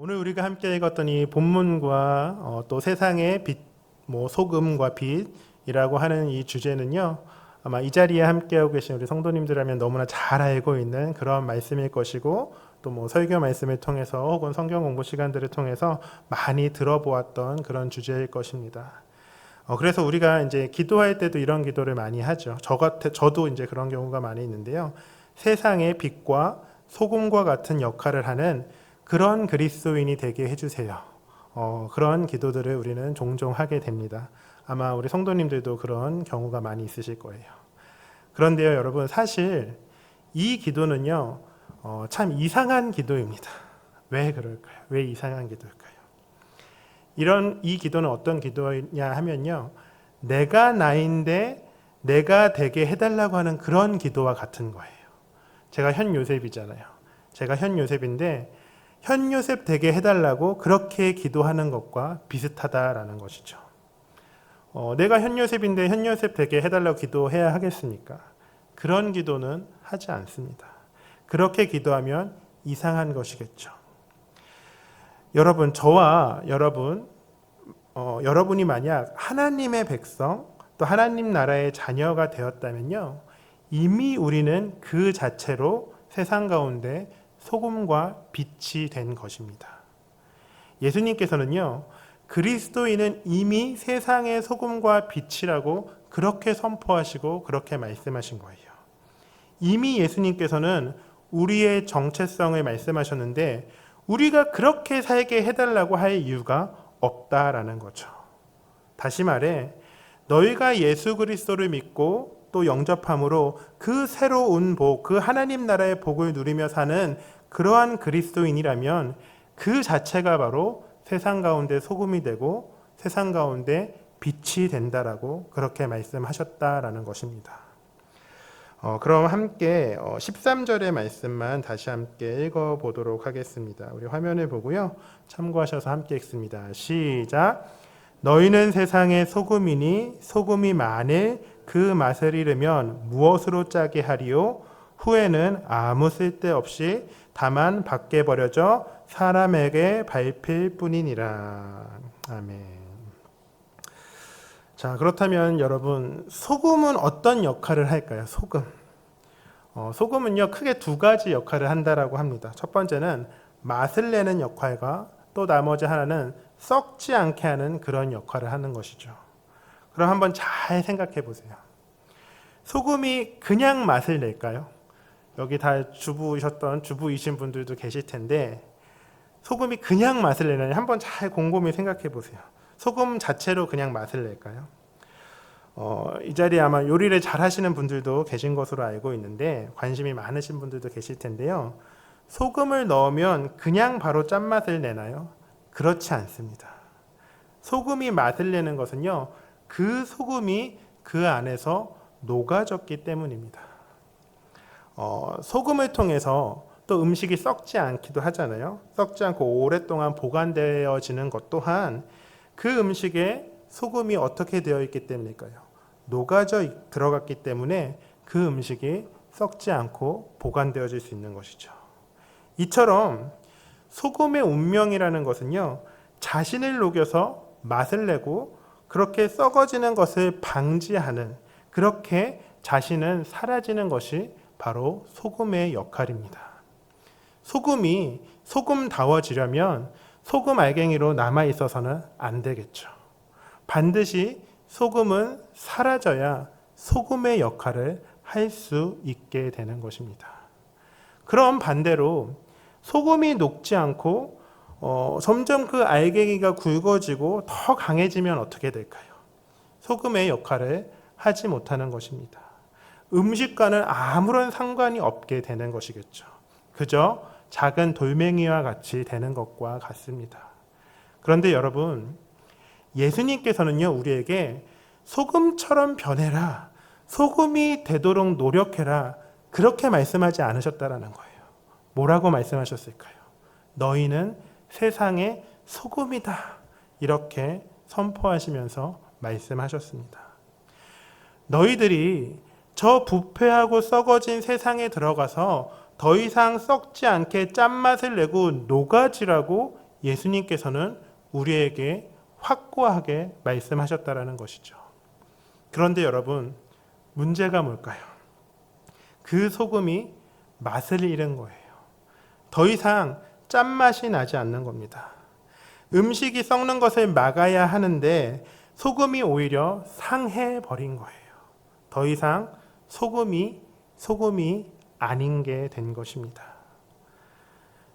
오늘 우리가 함께 읽었던 이 본문과 또 세상의 빛, 소금과 빛이라고 하는 이 주제는요, 아마 이 자리에 함께하고 계신 우리 성도님들이라면 너무나 잘 알고 있는 그런 말씀일 것이고, 또 설교 말씀을 통해서 혹은 성경 공부 시간들을 통해서 많이 들어보았던 그런 주제일 것입니다. 그래서 우리가 이제 기도할 때도 이런 기도를 많이 하죠. 저도 이제 그런 경우가 많이 있는데요. 세상의 빛과 소금과 같은 역할을 하는 그런 그리스도인이 되게 해주세요. 그런 기도들을 우리는 종종 하게 됩니다. 아마 우리 성도님들도 그런 경우가 많이 있으실 거예요. 그런데요, 여러분, 사실 이 기도는요, 참 이상한 기도입니다. 왜 그럴까요? 왜 이상한 기도일까요? 이 기도는 어떤 기도냐 하면요, 내가 나인데 내가 되게 해달라고 하는 그런 기도와 같은 거예요. 제가 현 요셉이잖아요. 제가 현 요셉인데 현 요셉 되게 해달라고 그렇게 기도하는 것과 비슷하다라는 것이죠. 내가 현 요셉인데 현 요셉 되게 해달라고 기도해야 하겠습니까? 그런 기도는 하지 않습니다. 그렇게 기도하면 이상한 것이겠죠. 여러분, 저와 여러분이 만약 하나님의 백성, 또 하나님 나라의 자녀가 되었다면요, 이미 우리는 그 자체로 세상 가운데 소금과 빛이 된 것입니다. 예수님께서는요, 그리스도인은 이미 세상의 소금과 빛이라고 그렇게 선포하시고 그렇게 말씀하신 거예요. 이미 예수님께서는 우리의 정체성을 말씀하셨는데 우리가 그렇게 살게 해달라고 할 이유가 없다라는 거죠. 다시 말해, 너희가 예수 그리스도를 믿고 또 영접함으로 그 새로운 복, 그 하나님 나라의 복을 누리며 사는 그러한 그리스도인이라면 그 자체가 바로 세상 가운데 소금이 되고 세상 가운데 빛이 된다라고 그렇게 말씀하셨다라는 것입니다. 그럼 함께 13절의 말씀만 다시 함께 읽어보도록 하겠습니다. 우리 화면을 보고요, 참고하셔서 함께 읽습니다. 시작. 너희는 세상의 소금이니 소금이 만일 그 맛을 잃으면 무엇으로 짜게 하리요? 후에는 아무 쓸데없이 다만 밖에 버려져 사람에게 밟힐 뿐이니라. 아멘. 자, 그렇다면 여러분, 소금은 어떤 역할을 할까요? 소금은요, 크게 두 가지 역할을 한다라고 합니다. 첫 번째는 맛을 내는 역할과 또 나머지 하나는 썩지 않게 하는 그런 역할을 하는 것이죠. 그럼 한번 잘 생각해 보세요. 소금이 그냥 맛을 낼까요? 여기 다 주부이신 분들도 계실 텐데 소금이 그냥 맛을 내느냐 한번 잘 곰곰이 생각해 보세요. 소금 자체로 그냥 맛을 낼까요? 이 자리에 아마 요리를 잘 하시는 분들도 계신 것으로 알고 있는데 관심이 많으신 분들도 계실 텐데요. 소금을 넣으면 그냥 바로 짠맛을 내나요? 그렇지 않습니다. 소금이 맛을 내는 것은요, 그 소금이 그 안에서 녹아졌기 때문입니다. 소금을 통해서 또 음식이 썩지 않기도 하잖아요. 썩지 않고 오랫동안 보관되어지는 것 또한 그 음식에 소금이 어떻게 되어 있기 때문일까요? 녹아져 들어갔기 때문에 그 음식이 썩지 않고 보관되어질 수 있는 것이죠. 이처럼 소금의 운명이라는 것은요, 자신을 녹여서 맛을 내고 그렇게 썩어지는 것을 방지하는, 그렇게 자신은 사라지는 것이 바로 소금의 역할입니다. 소금이 소금다워지려면 소금 알갱이로 남아있어서는 안 되겠죠. 반드시 소금은 사라져야 소금의 역할을 할 수 있게 되는 것입니다. 그럼 반대로 소금이 녹지 않고 점점 그 알갱이가 굵어지고 더 강해지면 어떻게 될까요? 소금의 역할을 하지 못하는 것입니다. 음식과는 아무런 상관이 없게 되는 것이겠죠. 그저 작은 돌멩이와 같이 되는 것과 같습니다. 그런데 여러분, 예수님께서는요, 우리에게 소금처럼 변해라, 소금이 되도록 노력해라, 그렇게 말씀하지 않으셨다라는 거예요. 뭐라고 말씀하셨을까요? 너희는 세상의 소금이다, 이렇게 선포하시면서 말씀하셨습니다. 너희들이 저 부패하고 썩어진 세상에 들어가서 더 이상 썩지 않게 짠맛을 내고 녹아지라고 예수님께서는 우리에게 확고하게 말씀하셨다라는 것이죠. 그런데 여러분, 문제가 뭘까요? 그 소금이 맛을 잃은 거예요. 더 이상 짠맛이 나지 않는 겁니다. 음식이 썩는 것을 막아야 하는데 소금이 오히려 상해버린 거예요. 더 이상 소금이 아닌 게 된 것입니다.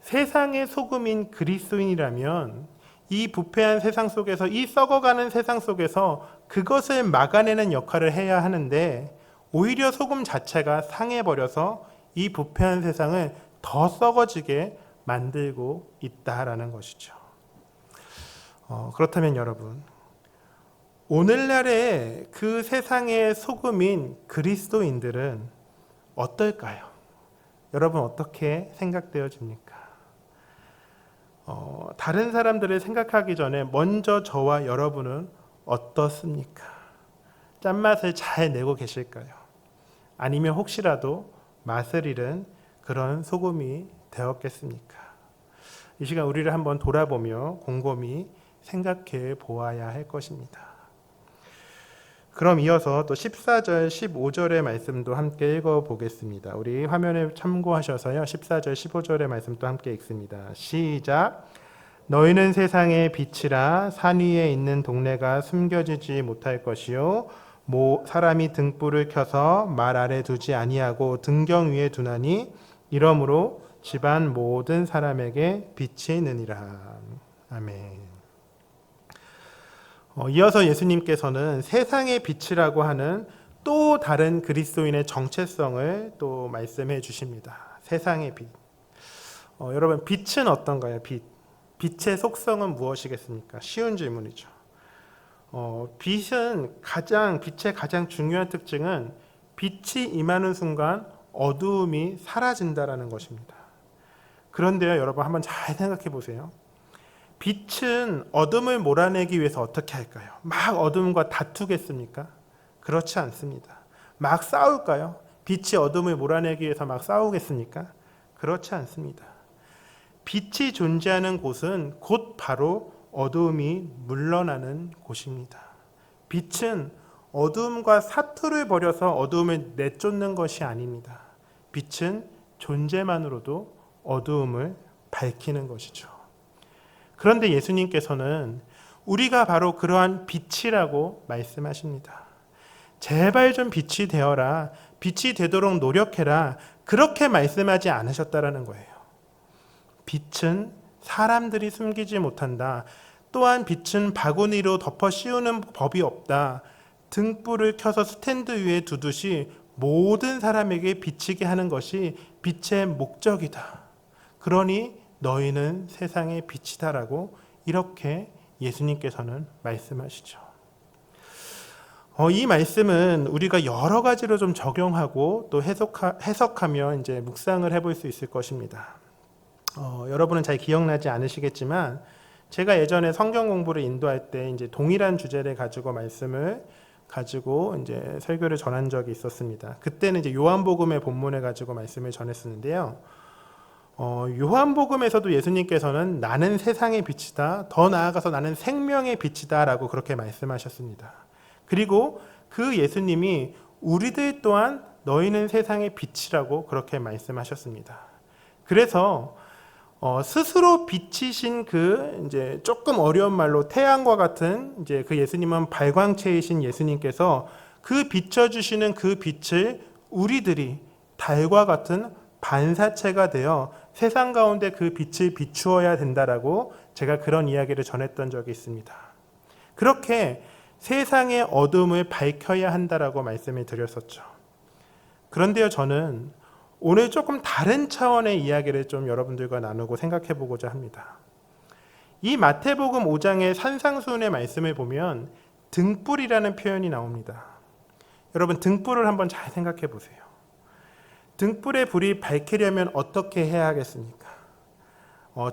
세상의 소금인 그리스도인이라면 이 부패한 세상 속에서, 이 썩어가는 세상 속에서 그것을 막아내는 역할을 해야 하는데 오히려 소금 자체가 상해버려서 이 부패한 세상을 더 썩어지게 만들고 있다라는 것이죠. 그렇다면 여러분, 오늘날의 그 세상의 소금인 그리스도인들은 어떨까요? 여러분 어떻게 생각되어집니까? 다른 사람들을 생각하기 전에 먼저 저와 여러분은 어떻습니까? 짠맛을 잘 내고 계실까요? 아니면 혹시라도 맛을 잃은 그런 소금이 되었겠습니까? 이 시간 우리를 한번 돌아보며 곰곰이 생각해 보아야 할 것입니다. 그럼 이어서 또 14절, 15절의 말씀도 함께 읽어보겠습니다. 우리 화면에 참고하셔서요. 14절, 15절의 말씀도 함께 읽습니다. 시작. 너희는 세상의 빛이라. 산 위에 있는 동네가 숨겨지지 못할 것이요 사람이 등불을 켜서 말 아래 두지 아니하고 등경 위에 두나니 이러므로 집안 모든 사람에게 빛이 느니라. 아멘. 이어서 예수님께서는 세상의 빛이라고 하는 또 다른 그리스도인의 정체성을 또 말씀해 주십니다. 세상의 빛. 여러분, 빛은 어떤가요? 빛의 속성은 무엇이겠습니까? 쉬운 질문이죠. 빛의 가장 중요한 특징은 빛이 임하는 순간 어두움이 사라진다라는 것입니다. 그런데요, 여러분 한번 잘 생각해 보세요. 빛은 어둠을 몰아내기 위해서 어떻게 할까요? 막 어둠과 다투겠습니까? 그렇지 않습니다. 막 싸울까요? 빛이 어둠을 몰아내기 위해서 막 싸우겠습니까? 그렇지 않습니다. 빛이 존재하는 곳은 곧 바로 어두움이 물러나는 곳입니다. 빛은 어두움과 사투를 벌여서 어두움을 내쫓는 것이 아닙니다. 빛은 존재만으로도 어두움을 밝히는 것이죠. 그런데 예수님께서는 우리가 바로 그러한 빛이라고 말씀하십니다. 제발 좀 빛이 되어라. 빛이 되도록 노력해라. 그렇게 말씀하지 않으셨다라는 거예요. 빛은 사람들이 숨기지 못한다. 또한 빛은 바구니로 덮어 씌우는 법이 없다. 등불을 켜서 스탠드 위에 두듯이 모든 사람에게 비치게 하는 것이 빛의 목적이다. 그러니 너희는 세상의 빛이다라고 이렇게 예수님께서는 말씀하시죠. 이 말씀은 우리가 여러 가지로 좀 적용하고 또 해석하며 이제 묵상을 해볼 수 있을 것입니다. 여러분은 잘 기억나지 않으시겠지만 제가 예전에 성경 공부를 인도할 때 이제 동일한 주제를 가지고 말씀을 가지고 이제 설교를 전한 적이 있었습니다. 그때는 이제 요한복음의 본문을 가지고 말씀을 전했었는데요. 요한복음에서도 예수님께서는 나는 세상의 빛이다. 더 나아가서 나는 생명의 빛이다. 라고 그렇게 말씀하셨습니다. 그리고 그 예수님이 우리들 또한 너희는 세상의 빛이라고 그렇게 말씀하셨습니다. 그래서 스스로 빛이신 그 이제 조금 어려운 말로 태양과 같은 이제 그 예수님은 발광체이신 예수님께서 그 비춰주시는 그 빛을 우리들이 달과 같은 반사체가 되어 세상 가운데 그 빛을 비추어야 된다라고 제가 그런 이야기를 전했던 적이 있습니다. 그렇게 세상의 어둠을 밝혀야 한다라고 말씀을 드렸었죠. 그런데요, 저는 오늘 조금 다른 차원의 이야기를 좀 여러분들과 나누고 생각해 보고자 합니다. 이 마태복음 5장의 산상수훈의 말씀을 보면 등불이라는 표현이 나옵니다. 여러분, 등불을 한번 잘 생각해 보세요. 등불의 불이 밝히려면 어떻게 해야 하겠습니까?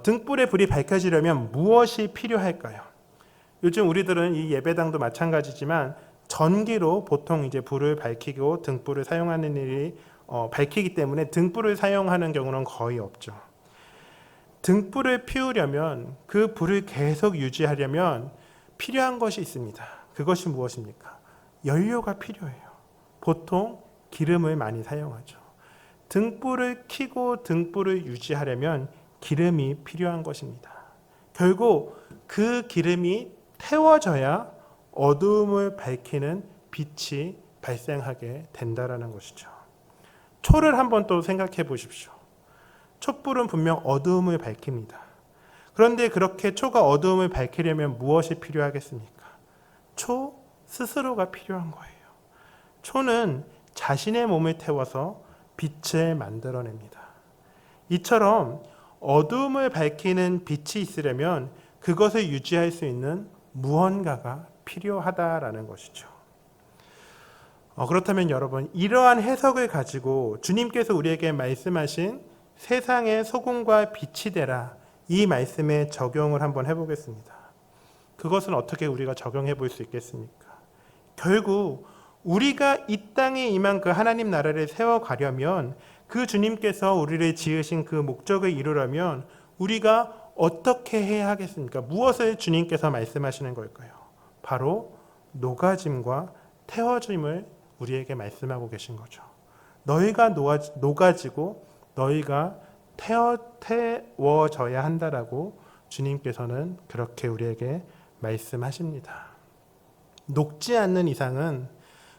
등불의 불이 밝혀지려면 무엇이 필요할까요? 요즘 우리들은 이 예배당도 마찬가지지만 전기로 보통 이제 불을 밝히고 등불을 사용하는 일이 밝히기 때문에 등불을 사용하는 경우는 거의 없죠. 등불을 피우려면 그 불을 계속 유지하려면 필요한 것이 있습니다. 그것이 무엇입니까? 연료가 필요해요. 보통 기름을 많이 사용하죠. 등불을 켜고 등불을 유지하려면 기름이 필요한 것입니다. 결국 그 기름이 태워져야 어두움을 밝히는 빛이 발생하게 된다라는 것이죠. 초를 한번 또 생각해 보십시오. 촛불은 분명 어두움을 밝힙니다. 그런데 그렇게 초가 어두움을 밝히려면 무엇이 필요하겠습니까? 초 스스로가 필요한 거예요. 초는 자신의 몸을 태워서 빛을 만들어냅니다. 이처럼 어두움을 밝히는 빛이 있으려면 그것을 유지할 수 있는 무언가가 필요하다라는 것이죠. 그렇다면 여러분, 이러한 해석을 가지고 주님께서 우리에게 말씀하신 세상의 소금과 빛이 되라, 이 말씀에 적용을 한번 해보겠습니다. 그것은 어떻게 우리가 적용해 볼 수 있겠습니까? 결국 우리가 이 땅에 임한 그 하나님 나라를 세워가려면, 그 주님께서 우리를 지으신 그 목적을 이루려면 우리가 어떻게 해야 하겠습니까? 무엇을 주님께서 말씀하시는 걸까요? 바로 녹아짐과 태워짐을 우리에게 말씀하고 계신 거죠. 너희가 녹아지고 너희가 태워져야 한다라고 주님께서는 그렇게 우리에게 말씀하십니다. 녹지 않는 이상은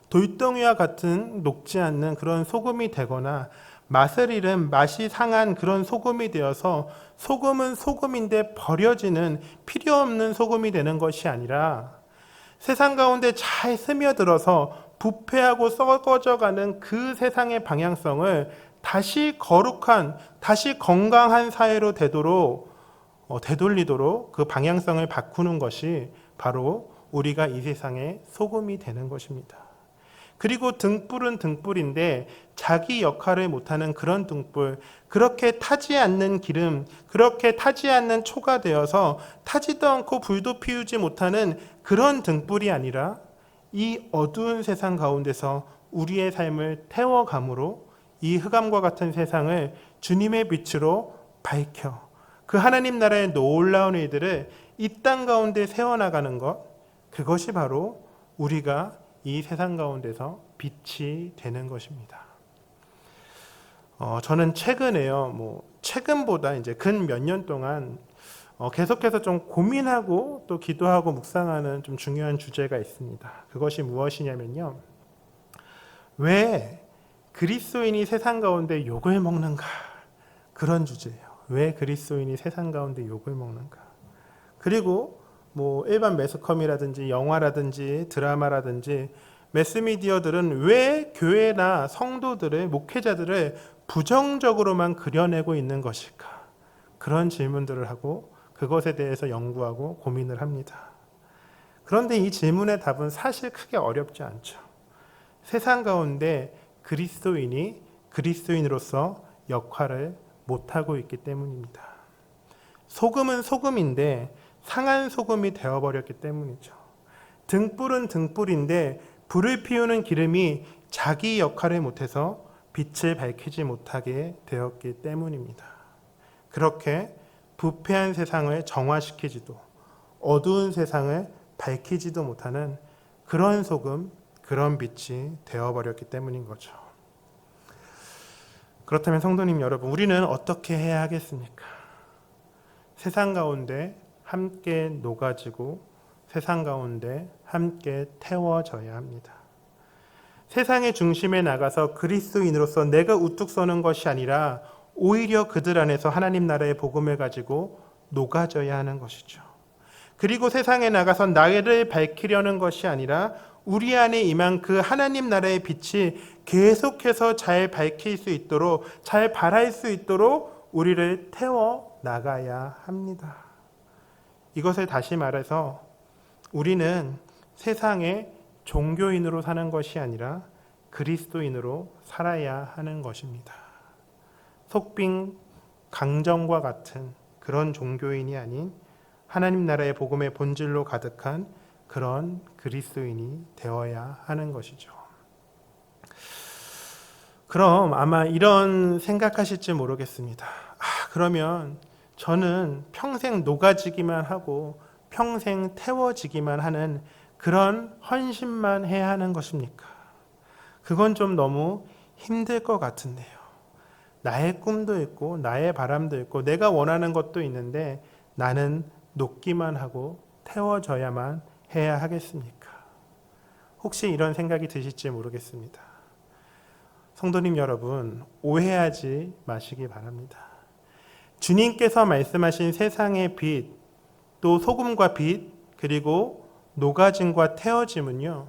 돌덩이와 같은 녹지 않는 그런 소금이 되거나 맛을 잃은 맛이 상한 그런 소금이 되어서 소금은 소금인데 버려지는 필요 없는 소금이 되는 것이 아니라 세상 가운데 잘 스며들어서 부패하고 썩어져가는 그 세상의 방향성을 다시 거룩한, 다시 건강한 사회로 되돌리도록 그 방향성을 바꾸는 것이 바로 우리가 이 세상의 소금이 되는 것입니다. 그리고 등불은 등불인데 자기 역할을 못하는 그런 등불, 그렇게 타지 않는 기름, 그렇게 타지 않는 초가 되어서 타지도 않고 불도 피우지 못하는 그런 등불이 아니라 이 어두운 세상 가운데서 우리의 삶을 태워감으로 이 흑암과 같은 세상을 주님의 빛으로 밝혀 그 하나님 나라의 놀라운 일들을 이 땅 가운데 세워나가는 것, 그것이 바로 우리가 이 세상 가운데서 빛이 되는 것입니다. 저는 최근에요, 최근보다 이제 근 몇 년 동안 계속해서 좀 고민하고 또 기도하고 묵상하는 좀 중요한 주제가 있습니다. 그것이 무엇이냐면요, 왜 그리스도인이 세상 가운데 욕을 먹는가? 그런 주제예요. 왜 그리스도인이 세상 가운데 욕을 먹는가? 그리고 일반 매스컴이라든지 영화라든지 드라마라든지 매스미디어들은 왜 교회나 성도들을, 목회자들을 부정적으로만 그려내고 있는 것일까? 그런 질문들을 하고 그것에 대해서 연구하고 고민을 합니다. 그런데 이 질문의 답은 사실 크게 어렵지 않죠. 세상 가운데 그리스도인이 그리스도인으로서 역할을 못하고 있기 때문입니다. 소금은 소금인데 상한 소금이 되어버렸기 때문이죠. 등불은 등불인데 불을 피우는 기름이 자기 역할을 못해서 빛을 밝히지 못하게 되었기 때문입니다. 그렇게 부패한 세상을 정화시키지도 어두운 세상을 밝히지도 못하는 그런 소금, 그런 빛이 되어버렸기 때문인 거죠. 그렇다면 성도님 여러분, 우리는 어떻게 해야 하겠습니까? 세상 가운데 함께 녹아지고 세상 가운데 함께 태워져야 합니다. 세상의 중심에 나가서 그리스도인으로서 내가 우뚝 서는 것이 아니라 오히려 그들 안에서 하나님 나라의 복음을 가지고 녹아져야 하는 것이죠. 그리고 세상에 나가서 나를 밝히려는 것이 아니라 우리 안에 임한 그 하나님 나라의 빛이 계속해서 잘 밝힐 수 있도록, 잘 발할 수 있도록 우리를 태워 나가야 합니다. 이것을 다시 말해서 우리는 세상의 종교인으로 사는 것이 아니라 그리스도인으로 살아야 하는 것입니다. 속빈 강정과 같은 그런 종교인이 아닌 하나님 나라의 복음의 본질로 가득한 그런 그리스도인이 되어야 하는 것이죠. 그럼 아마 이런 생각하실지 모르겠습니다. 그러면 저는 평생 녹아지기만 하고 평생 태워지기만 하는 그런 헌신만 해야 하는 것입니까? 그건 좀 너무 힘들 것 같은데요. 나의 꿈도 있고 나의 바람도 있고 내가 원하는 것도 있는데 나는 녹기만 하고 태워져야만 해야 하겠습니까? 혹시 이런 생각이 드실지 모르겠습니다. 성도님 여러분, 오해하지 마시기 바랍니다. 주님께서 말씀하신 세상의 빛, 또 소금과 빛, 그리고 녹아짐과 태워짐은요,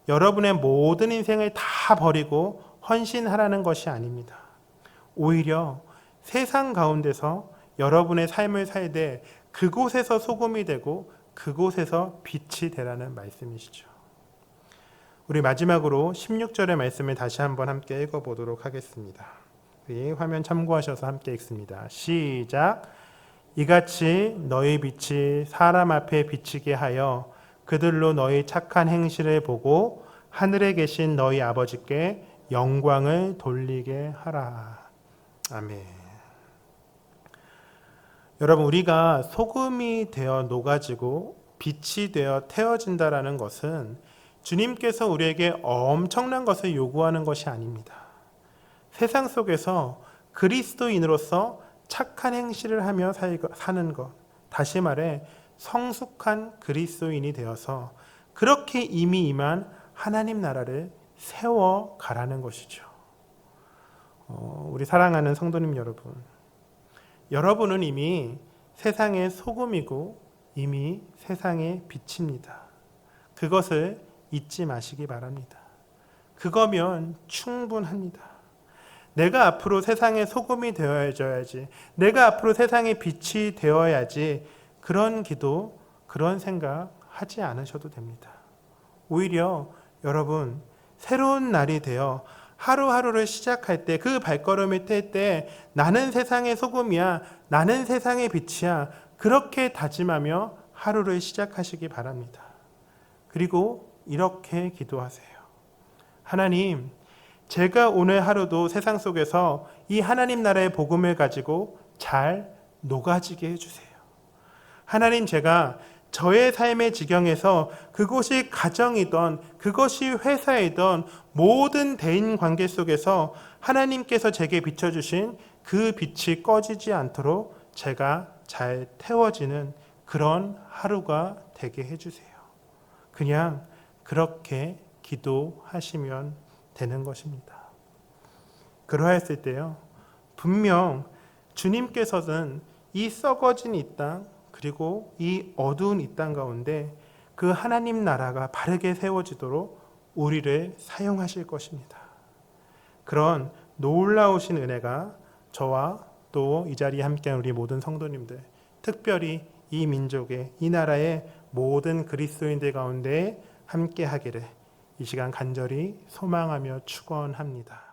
여러분의 모든 인생을 다 버리고 헌신하라는 것이 아닙니다. 오히려 세상 가운데서 여러분의 삶을 살되 그곳에서 소금이 되고 그곳에서 빛이 되라는 말씀이시죠. 우리 마지막으로 16절의 말씀을 다시 한번 함께 읽어보도록 하겠습니다. 우리 화면 참고하셔서 함께 읽습니다. 시작. 이같이 너희 빛이 사람 앞에 비치게 하여 그들로 너희 착한 행실을 보고 하늘에 계신 너희 아버지께 영광을 돌리게 하라. 아멘. 여러분, 우리가 소금이 되어 녹아지고 빛이 되어 태워진다라는 것은 주님께서 우리에게 엄청난 것을 요구하는 것이 아닙니다. 세상 속에서 그리스도인으로서 착한 행실을 하며 사는 것, 다시 말해 성숙한 그리스도인이 되어서 그렇게 이미 임한 하나님 나라를 세워가라는 것이죠. 우리 사랑하는 성도님 여러분, 여러분은 이미 세상의 소금이고 이미 세상의 빛입니다. 그것을 잊지 마시기 바랍니다. 그거면 충분합니다. 내가 앞으로 세상의 소금이 되어야지, 내가 앞으로 세상의 빛이 되어야지, 그런 기도, 그런 생각 하지 않으셔도 됩니다. 오히려 여러분, 새로운 날이 되어 하루하루를 시작할 때, 그 발걸음을 뗄 때 나는 세상의 소금이야, 나는 세상의 빛이야, 그렇게 다짐하며 하루를 시작하시기 바랍니다. 그리고 이렇게 기도하세요. 하나님, 제가 오늘 하루도 세상 속에서 이 하나님 나라의 복음을 가지고 잘 녹아지게 해주세요. 하나님, 제가 저의 삶의 지경에서 그곳이 가정이든 그것이 회사이든 모든 대인 관계 속에서 하나님께서 제게 비춰주신 그 빛이 꺼지지 않도록 제가 잘 태워지는 그런 하루가 되게 해주세요. 그냥 그렇게 기도하시면 되는 것입니다. 그러했을 때요, 분명 주님께서는 이 썩어진 이 땅, 그리고 이 어두운 이 땅 가운데 그 하나님 나라가 바르게 세워지도록 우리를 사용하실 것입니다. 그런 놀라우신 은혜가 저와 또 이 자리에 함께한 우리 모든 성도님들, 특별히 이 민족의, 이 나라의 모든 그리스도인들 가운데 함께하기를 이 시간 간절히 소망하며 축원합니다.